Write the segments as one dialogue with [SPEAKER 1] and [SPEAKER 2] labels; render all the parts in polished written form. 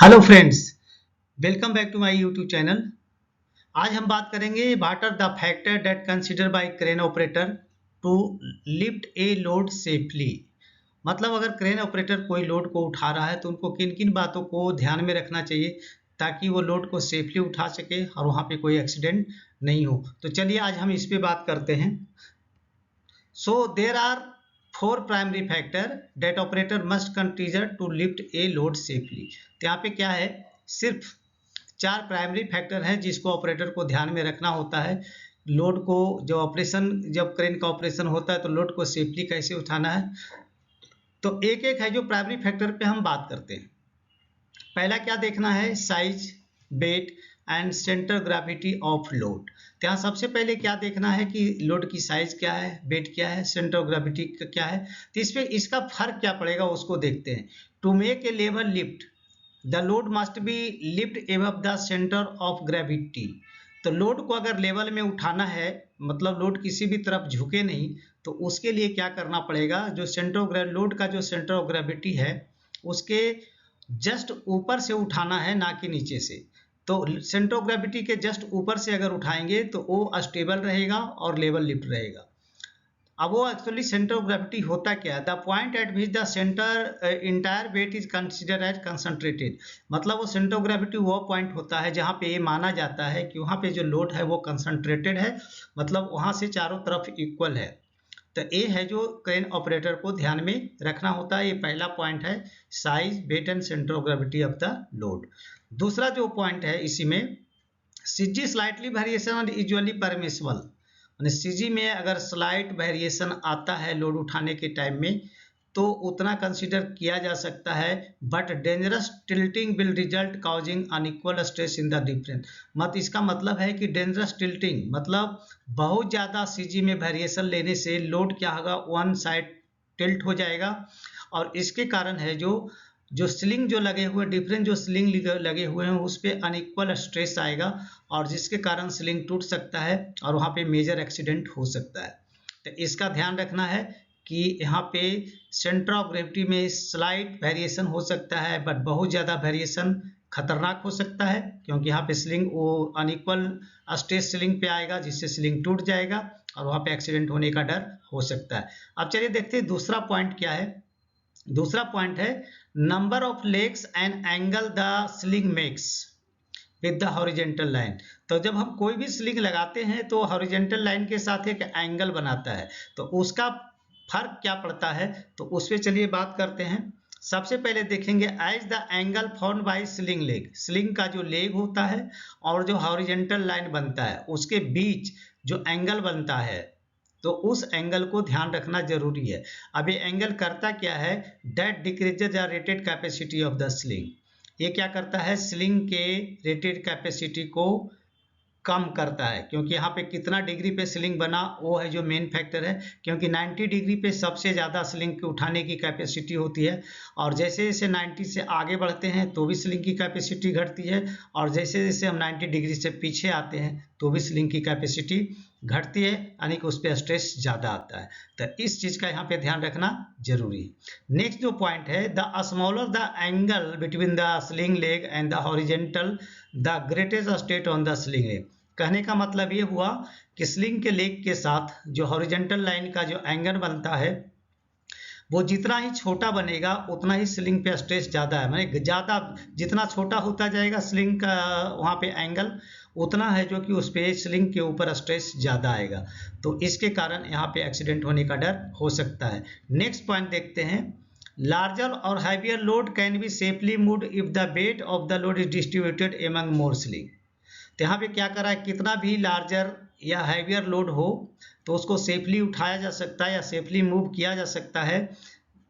[SPEAKER 1] Hello friends, welcome back to my YouTube channel. आज हम बात करेंगे what are the factor that consider by crane operator to lift a load safely. मतलब अगर crane operator कोई load को उठा रहा है तो उनको किन किन बातों को ध्यान में रखना चाहिए ताकि वो लोड को सेफली उठा सके और वहाँ पे कोई एक्सीडेंट नहीं हो। तो चलिए आज हम इस पे बात करते हैं। So there are four primary factor that operator must consider to lift a load safely। तो यहाँ पे क्या है, सिर्फ चार प्राइमरी फैक्टर हैं जिसको ऑपरेटर को ध्यान में रखना होता है। लोड को जो ऑपरेशन, जब क्रेन का ऑपरेशन होता है तो लोड को सेफली कैसे उठाना है, तो एक एक है जो प्राइमरी फैक्टर पे हम बात करते हैं। पहला क्या देखना है, size, weight and centre gravity of load. तो यहाँ सबसे पहले क्या देखना है कि लोड की साइज क्या है, वेट क्या है, सेंटर ऑफ ग्रेविटी क्या है। तो इस पे इसका फर्क क्या पड़ेगा उसको देखते हैं। To make a level lift the load must be lift above the centre of gravity. तो लोड को अगर लेवल में उठाना है, मतलब लोड किसी भी तरफ झुके नहीं, तो उसके लिए क्या करना पड़ेगा, जो सेंटर ऑफ लोड का जो सेंटर ऑफ ग्रेविटी है उसके जस्ट ऊपर से उठाना है, ना कि नीचे से। तो सेंटर ऑफ ग्रेविटी के जस्ट ऊपर से अगर उठाएंगे तो वो स्टेबल रहेगा और लेवल लिफ्ट रहेगा। अब वो एक्चुअली सेंटर ऑफ ग्रेविटी होता क्या है, the point at which the centre entire weight is consider as concentrated. मतलब वो सेंटर ऑफ ग्रेविटी वो पॉइंट होता है जहाँ पे ये माना जाता है कि वहाँ पे जो लोड है वो कंसंट्रेटेड है, मतलब वहाँ से चारों तरफ इक्वल है। तो ये है जो क्रेन ऑपरेटर को ध्यान में रखना होता है। ये पहला पॉइंट है, size, weight and centre of gravity of the load. दूसरा जो पॉइंट है इसी में, CG slightly variation usually permissible. यानी सीजी में अगर स्लाइट वेरिएशन आता है लोड उठाने के टाइम में तो उतना कंसीडर किया जा सकता है, but dangerous tilting will result causing unequal stress in the different. इसका मतलब है कि डेंजरस टिल्टिंग मतलब बहुत ज़्यादा सीजी में वेरिएशन लेने से लोड क्या होगा, वन साइड टिल्ट हो जाएगा और इसके कारण है जो स्लिंग जो लगे हुए, डिफरेंट जो स्लिंग लगे हुए हैं उस पर अनइक्वल स्ट्रेस आएगा और जिसके कारण स्लिंग टूट सकता है और वहाँ पे मेजर एक्सीडेंट हो सकता है। तो इसका ध्यान रखना है कि यहाँ पे सेंटर ऑफ ग्रेविटी में स्लाइट वेरिएशन हो सकता है, बट बहुत ज़्यादा वेरिएशन खतरनाक हो सकता है क्योंकि यहाँ पे स्लिंग वो अनइक्वल स्ट्रेस स्लिंग पे आएगा जिससे स्लिंग टूट जाएगा और वहाँ पे एक्सीडेंट होने का डर हो सकता है। अब चलिए देखते हैं दूसरा पॉइंट क्या है। दूसरा पॉइंट है number of legs and angle the sling makes with the horizontal line. तो जब हम कोई भी स्लिंग लगाते हैं तो हॉरिजेंटल लाइन के साथ एक एंगल बनाता है, तो उसका फर्क क्या पड़ता है, तो उस पर चलिए बात करते हैं। सबसे पहले देखेंगे as the angle form by sling leg. Sling का जो लेग होता है और जो हॉरिजेंटल लाइन बनता है उसके बीच जो एंगल बनता है, तो उस एंगल को ध्यान रखना जरूरी है। अब ये एंगल करता क्या है, that decreases the rated capacity of the sling. ये क्या करता है, स्लिंग के रेटेड कैपेसिटी को कम करता है, क्योंकि यहाँ पे कितना डिग्री पे स्लिंग बना वो है जो मेन फैक्टर है, क्योंकि 90 डिग्री पे सबसे ज़्यादा स्लिंग की उठाने की कैपेसिटी होती है और जैसे जैसे 90 से आगे बढ़ते हैं तो भी स्लिंग की कैपेसिटी घटती है और जैसे जैसे हम 90 डिग्री से पीछे आते हैं तो भी स्लिंग की कैपेसिटी घटती है, यानी कि उस पर स्ट्रेस ज़्यादा आता है। तो इस चीज़ का यहाँ पे ध्यान रखना जरूरी है। नेक्स्ट जो पॉइंट है, the smaller the angle between the sling leg and the horizontal the greatest stress on the sling leg. कहने का मतलब ये हुआ कि स्लिंग के लेग के साथ जो हॉरिजेंटल लाइन का जो एंगल बनता है वो जितना ही छोटा बनेगा उतना ही स्लिंग पे स्ट्रेस ज़्यादा है। माने ज़्यादा जितना छोटा होता जाएगा स्लिंग का वहाँ पे एंगल, उतना है जो कि उस पे स्लिंग के ऊपर स्ट्रेस ज़्यादा आएगा, तो इसके कारण यहाँ पे एक्सीडेंट होने का डर हो सकता है। नेक्स्ट पॉइंट देखते हैं, लार्जर और heavier load can be safely moved if the weight of the load is distributed among more sling. तो यहाँ पे क्या करा है, कितना भी लार्जर या हैवियर लोड हो तो उसको सेफली उठाया जा सकता है या सेफली मूव किया जा सकता है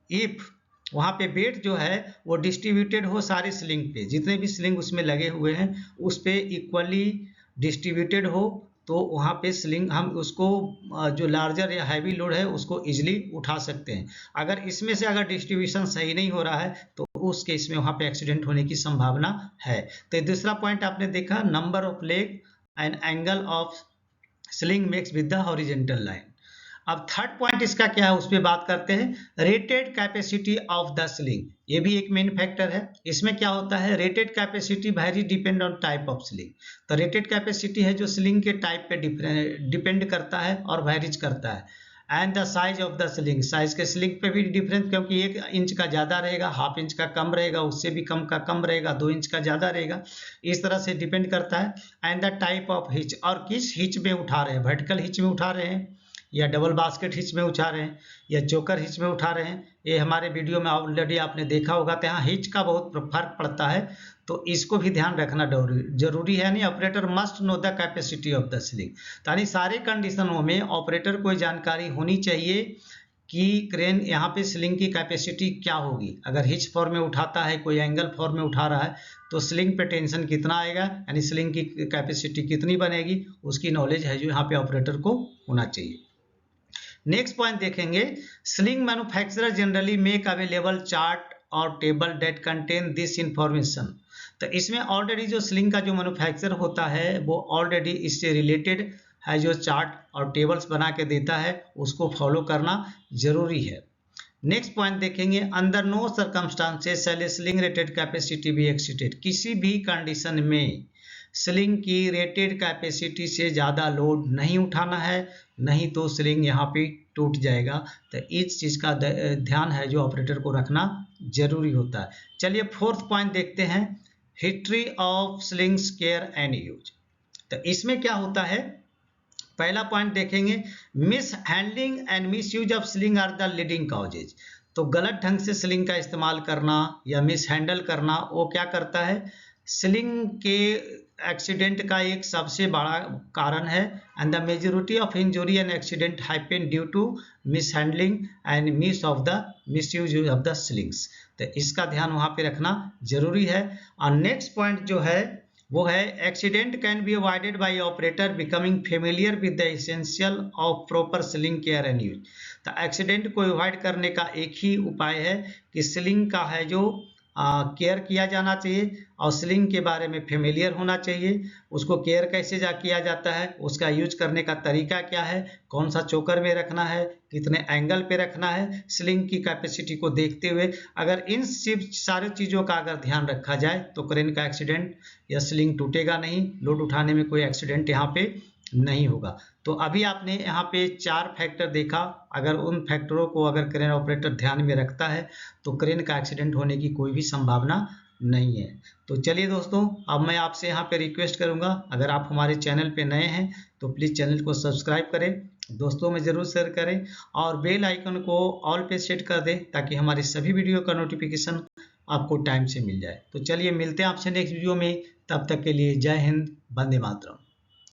[SPEAKER 1] इफ वहाँ पे वेट जो है वो डिस्ट्रीब्यूटेड हो सारे स्लिंग पे, जितने भी स्लिंग उसमें लगे हुए हैं उस पे इक्वली डिस्ट्रीब्यूटेड हो, तो वहाँ पे स्लिंग हम उसको जो लार्जर या हैवी लोड है उसको इजीली उठा सकते हैं। अगर इसमें से अगर डिस्ट्रीब्यूशन सही नहीं हो रहा है तो उस केस में वहाँ पे एक्सीडेंट होने की संभावना है। तो दूसरा पॉइंट आपने देखा, number of leg and angle of sling makes with the horizontal line. अब थर्ड पॉइंट इसका क्या है उस पर बात करते हैं, rated capacity of the sling. ये भी एक मेन फैक्टर है। इसमें क्या होता है, rated capacity very depend on type of sling. तो रेटेड कैपेसिटी है जो स्लिंग के टाइप पे डिपेंड करता है और वेरीज करता है। And the size of the sling, size के स्लिंग पे भी डिफरेंस, क्योंकि 1 इंच का ज़्यादा रहेगा, हाफ इंच का कम रहेगा, उससे भी कम का कम रहेगा, 2 इंच का ज़्यादा रहेगा, इस तरह से डिपेंड करता है। And the type of hitch, और किस हिच में उठा रहे हैं, वर्टिकल हिच में उठा रहे हैं या डबल बास्केट हिच में उठा रहे हैं या चोकर हिच में उठा रहे हैं, ये हमारे वीडियो में ऑलरेडी आपने देखा होगा। तो यहाँ हिच का बहुत फर्क पड़ता है, तो इसको भी ध्यान रखना जरूरी है। यानी operator must know the capacity of the sling. यानी सारे कंडीशनों में ऑपरेटर को जानकारी होनी चाहिए कि क्रेन यहाँ पे स्लिंग की कैपेसिटी क्या होगी। अगर हिच फॉर्म में उठाता है, कोई एंगल फॉर्म में उठा रहा है, तो स्लिंग पे टेंशन कितना आएगा, यानी स्लिंग की कैपेसिटी कितनी बनेगी, उसकी नॉलेज है जो यहाँ पे ऑपरेटर को होना चाहिए। नेक्स्ट पॉइंट देखेंगे, sling manufacturer generally make available chart और table that contain this information. तो इसमें ऑलरेडी जो स्लिंग का जो मैन्युफैक्चर होता है वो ऑलरेडी इससे रिलेटेड है, जो चार्ट और टेबल्स बना के देता है, उसको फॉलो करना जरूरी है। नेक्स्ट पॉइंट देखेंगे, under no circumstances shall sling rated capacity be exceeded. किसी भी कंडीशन में स्लिंग की रेटेड कैपेसिटी से ज़्यादा लोड नहीं उठाना है, नहीं तो स्लिंग यहाँ पे टूट जाएगा। तो इस चीज़ का ध्यान है जो ऑपरेटर को रखना जरूरी होता है। चलिए फोर्थ पॉइंट देखते हैं, history of slings care and use. तो इसमें क्या होता है, पहला पॉइंट देखेंगे, mishandling and misuse of sling are the leading causes. तो गलत ढंग से स्लिंग का इस्तेमाल करना या मिस हैंडल करना, वो क्या करता है, स्लिंग के एक्सीडेंट का एक सबसे बड़ा कारण है। And the majority of injury and accident happen due to mishandling and misuse of the slings. तो इसका ध्यान वहाँ पे रखना जरूरी है। और नेक्स्ट पॉइंट जो है वो है, accident can be avoided by operator becoming familiar with the essential of proper sling care and use. तो एक्सीडेंट को अवॉइड करने का एक ही उपाय है कि स्लिंग का है जो केयर किया जाना चाहिए और स्लिंग के बारे में फेमिलियर होना चाहिए। उसको केयर कैसे किया जाता है, उसका यूज करने का तरीका क्या है, कौन सा चोकर में रखना है, कितने एंगल पे रखना है, स्लिंग की कैपेसिटी को देखते हुए अगर इन सारी चीज़ों का अगर ध्यान रखा जाए तो क्रेन का एक्सीडेंट या स्लिंग टूटेगा नहीं, लोड उठाने में कोई एक्सीडेंट यहाँ पे नहीं होगा। तो अभी आपने यहाँ पे 4 फैक्टर देखा, अगर उन फैक्टरों को अगर क्रेन ऑपरेटर ध्यान में रखता है तो क्रेन का एक्सीडेंट होने की कोई भी संभावना नहीं है। तो चलिए दोस्तों, अब मैं आपसे यहाँ पे रिक्वेस्ट करूँगा, अगर आप हमारे चैनल पे नए हैं तो प्लीज़ चैनल को सब्सक्राइब करें, दोस्तों में ज़रूर शेयर करें और बेल आइकन को ऑल पे सेट कर दें ताकि हमारी सभी वीडियो का नोटिफिकेशन आपको टाइम से मिल जाए। तो चलिए मिलते हैं आपसे नेक्स्ट वीडियो में, तब तक के लिए जय हिंद, वंदे मातरम।